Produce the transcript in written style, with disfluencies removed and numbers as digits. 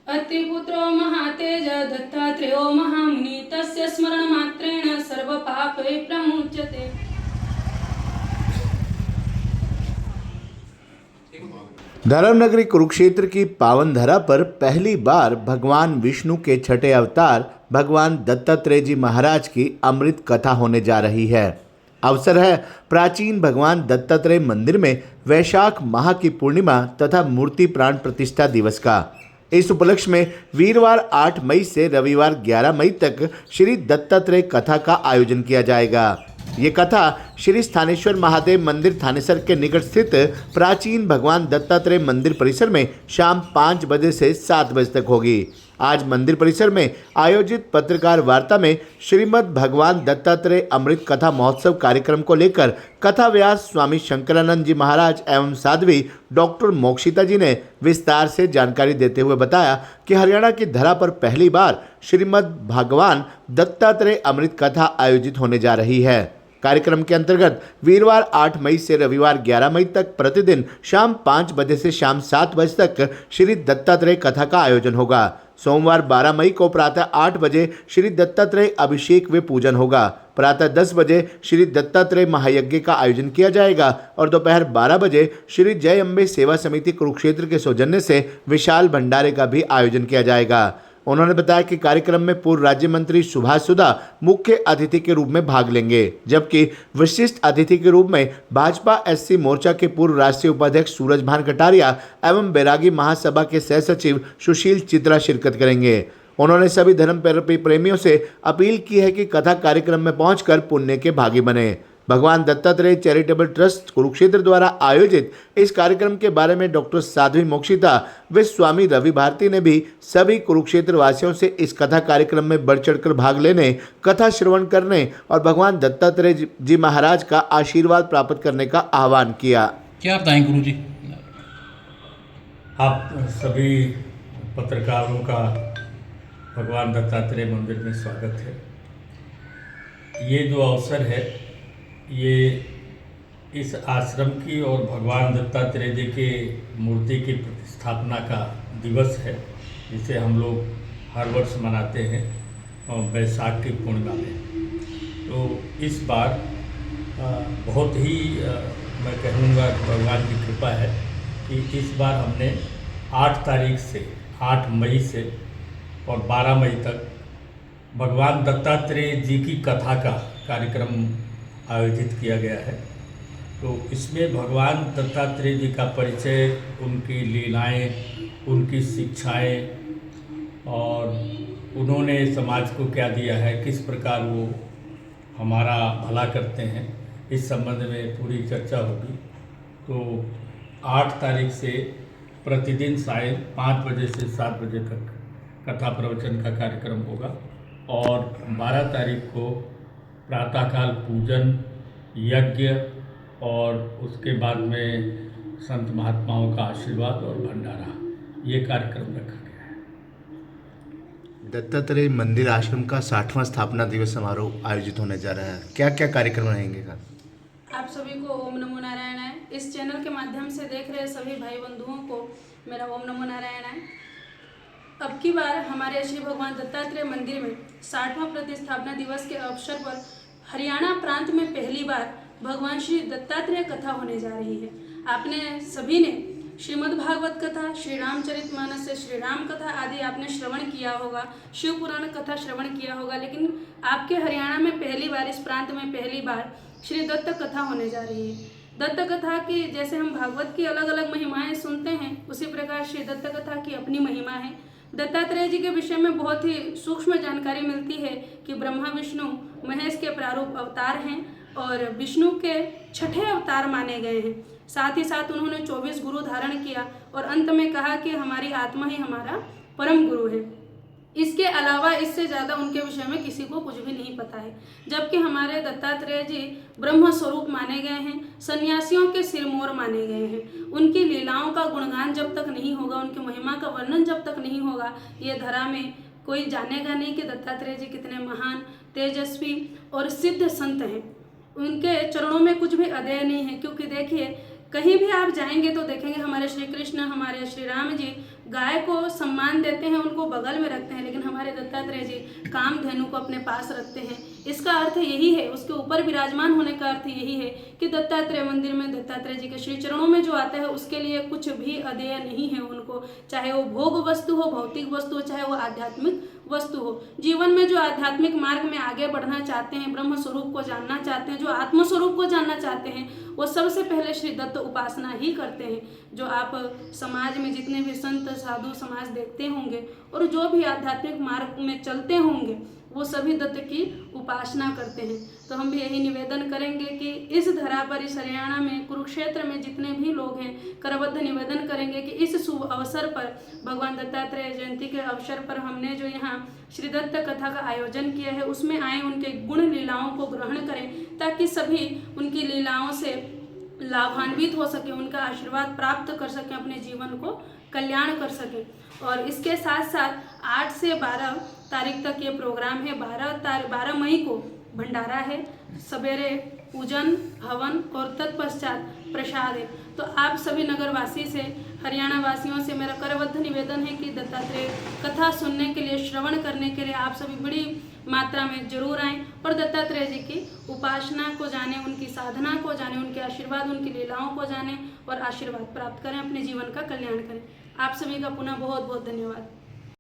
अत्रिपुत्रो महातेज दत्तात्रेयो महामुनि तस्य स्मरणमात्रेण सर्वपापै प्रमुच्यते। धर्मनगरी कुरुक्षेत्र की पावन धरा पर पहली बार भगवान विष्णु के छठे अवतार भगवान दत्तात्रेय जी महाराज की अमृत कथा होने जा रही है। अवसर है प्राचीन भगवान दत्तात्रेय मंदिर में वैशाख माह की पूर्णिमा तथा मूर्ति प्राण प्रतिष्ठा दिवस का। इस उपलक्ष्य में वीरवार 8 मई से रविवार 11 मई तक श्री दत्तात्रेय कथा का आयोजन किया जाएगा। ये कथा श्री स्थानेश्वर महादेव मंदिर थानेसर के निकट स्थित प्राचीन भगवान दत्तात्रेय मंदिर परिसर में शाम 5 बजे से 7 बजे तक होगी। आज मंदिर परिसर में आयोजित पत्रकार वार्ता में श्रीमद् भगवान दत्तात्रेय अमृत कथा महोत्सव कार्यक्रम को लेकर कथा व्यास स्वामी शंकरानंद जी महाराज एवं साध्वी डॉक्टर मोक्षिता जी ने विस्तार से जानकारी देते हुए बताया कि हरियाणा की धरा पर पहली बार श्रीमद् भगवान दत्तात्रेय अमृत कथा आयोजित होने जा रही है। कार्यक्रम के अंतर्गत वीरवार 8 मई से रविवार 11 मई तक प्रतिदिन शाम 5 बजे से शाम 7 बजे तक श्री दत्तात्रेय कथा का आयोजन होगा। सोमवार 12 मई को प्रातः 8 बजे श्री दत्तात्रेय अभिषेक व पूजन होगा। प्रातः 10 बजे श्री दत्तात्रेय महायज्ञ का आयोजन किया जाएगा और दोपहर 12 बजे श्री जय अम्बे सेवा समिति कुरुक्षेत्र के सौजन्य से विशाल भंडारे का भी आयोजन किया जाएगा। उन्होंने बताया कि कार्यक्रम में पूर्व राज्य मंत्री सुभाष सुधा मुख्य अतिथि के रूप में भाग लेंगे, जबकि विशिष्ट अतिथि के रूप में भाजपा एससी मोर्चा के पूर्व राष्ट्रीय उपाध्यक्ष सूरजभान कटारिया एवं बैरागी महासभा के सह सचिव सुशील चित्रा शिरकत करेंगे। उन्होंने सभी धर्म प्रेमियों से अपील की है कि कथा कार्यक्रम में पहुंचकर पुण्य के भागी बने। भगवान दत्तात्रेय चैरिटेबल ट्रस्ट कुरुक्षेत्र द्वारा आयोजित इस कार्यक्रम के बारे में डॉक्टर साध्वी मोक्षिता व स्वामी रवि भारती ने भी सभी कुरुक्षेत्र वासियों से इस कथा कार्यक्रम में बढ़ चढ़कर भाग लेने, कथा श्रवण करने और भगवान दत्तात्रेय जी महाराज का आशीर्वाद प्राप्त करने का आह्वान किया। क्या बताएं गुरु जी? आप सभी पत्रकारों का भगवान दत्तात्रेय मंदिर में स्वागत है। ये जो अवसर है ये इस आश्रम की और भगवान दत्तात्रेय जी के मूर्ति की प्रतिस्थापना का दिवस है, जिसे हम लोग हर वर्ष मनाते हैं और वैशाख की पूर्णिमा में। तो इस बार बहुत ही मैं कहूँगा भगवान की कृपा है कि इस बार हमने 8 तारीख से 8 मई से और 12 मई तक भगवान दत्तात्रेय जी की कथा का कार्यक्रम आयोजित किया गया है। तो इसमें भगवान दत्तात्रेय जी का परिचय, उनकी लीलाएं, उनकी शिक्षाएं और उन्होंने समाज को क्या दिया है, किस प्रकार वो हमारा भला करते हैं, इस संबंध में पूरी चर्चा होगी। तो 8 तारीख से प्रतिदिन साय 5 बजे से 7 बजे तक कथा प्रवचन का कार्यक्रम होगा और 12 तारीख को प्रातःकाल पूजन, यज्ञ और उसके बाद में संत महात्माओं का आशीर्वाद और भंडारा, ये कार्यक्रम रखा गया है। दत्तात्रेय मंदिर आश्रम का 60वां स्थापना दिवस समारोह आयोजित होने जा रहा है, क्या क्या कार्यक्रम रहेंगे? आप सभी को ओम नमो नारायणाय। इस चैनल के माध्यम से देख रहे सभी भाई बंधुओं को मेरा ओम नमो नारायणाय। अब की बार हमारे श्री भगवान दत्तात्रेय मंदिर में 60वां प्रतिस्थापना दिवस के अवसर पर हरियाणा प्रांत में पहली बार भगवान श्री दत्तात्रेय कथा होने जा रही है। आपने सभी ने श्रीमद् भागवत कथा, श्री रामचरितमानस, श्री राम कथा आदि आपने श्रवण किया होगा, शिव पुराण कथा श्रवण किया होगा, लेकिन आपके हरियाणा में पहली बार, इस प्रांत में पहली बार श्री दत्त कथा होने जा रही है। दत्त कथा की जैसे हम भागवत की अलग अलग महिमाएं सुनते हैं, उसी प्रकार श्री दत्त कथा की अपनी महिमा है। दत्तात्रेय जी के विषय में बहुत ही सूक्ष्म जानकारी मिलती है कि ब्रह्मा विष्णु महेश के प्रारूप अवतार हैं और विष्णु के छठे अवतार माने गए हैं। साथ ही साथ उन्होंने 24 गुरु धारण किया और अंत में कहा कि हमारी आत्मा ही हमारा परम गुरु है। इसके अलावा इससे ज़्यादा उनके विषय में किसी को कुछ भी नहीं पता है। जबकि हमारे दत्तात्रेय जी ब्रह्म स्वरूप माने गए हैं, सन्यासियों के सिरमौर माने गए हैं। उनकी लीलाओं का गुणगान जब तक नहीं होगा, उनकी महिमा का वर्णन जब तक नहीं होगा, ये धरा में कोई जानेगा नहीं कि दत्तात्रेय जी कितने महान, तेजस्वी और सिद्ध संत हैं। उनके चरणों में कुछ भी अदेय नहीं है, क्योंकि देखिए कहीं भी आप जाएंगे तो देखेंगे हमारे श्री कृष्ण, हमारे श्री राम जी गाय को सम्मान देते हैं, उनको बगल में रखते हैं, लेकिन हमारे दत्तात्रेय जी कामधेनु को अपने पास रखते हैं। इसका अर्थ यही है, उसके ऊपर विराजमान होने का अर्थ यही है कि दत्तात्रेय मंदिर में दत्तात्रेय जी के श्री चरणों में जो आता है उसके लिए कुछ भी अदेय नहीं है उनको, चाहे वो भोग वस्तु हो, भौतिक वस्तु हो, चाहे वो आध्यात्मिक वस्तु हो। जीवन में जो आध्यात्मिक मार्ग में आगे बढ़ना चाहते हैं, ब्रह्म स्वरूप को जानना चाहते हैं, जो आत्म स्वरूप को जानना चाहते हैं, वो सबसे पहले श्री दत्त उपासना ही करते हैं। जो आप समाज में जितने भी संत साधु समाज देखते होंगे और जो भी आध्यात्मिक मार्ग में चलते होंगे वो सभी दत्त की उपासना करते हैं। तो हम भी यही निवेदन करेंगे कि इस धरा पर, इस हरियाणा में कुरुक्षेत्र में जितने भी लोग हैं, करबद्ध निवेदन करेंगे कि इस शुभ अवसर पर, भगवान दत्तात्रेय जयंती के अवसर पर हमने जो यहाँ श्री दत्त कथा का आयोजन किया है उसमें आए, उनके गुण लीलाओं को ग्रहण करें ताकि सभी उनकी लीलाओं से लाभान्वित हो सके, उनका आशीर्वाद प्राप्त कर सकें, अपने जीवन को कल्याण कर सकें। और इसके साथ साथ 8 से 12 तारीख तक ये प्रोग्राम है। 12 मई को भंडारा है, सवेरे पूजन हवन और तत्पश्चात प्रसाद है। तो आप सभी नगरवासी से, हरियाणा वासियों से मेरा करबद्ध निवेदन है कि दत्तात्रेय कथा सुनने के लिए, श्रवण करने के लिए आप सभी बड़ी मात्रा में जरूर आएं और दत्तात्रेय जी की उपासना को जानें, उनकी साधना को जानें, उनके आशीर्वाद, उनकी लीलाओं को जानें और आशीर्वाद प्राप्त करें, अपने जीवन का कल्याण करें। आप सभी का पुनः बहुत बहुत धन्यवाद।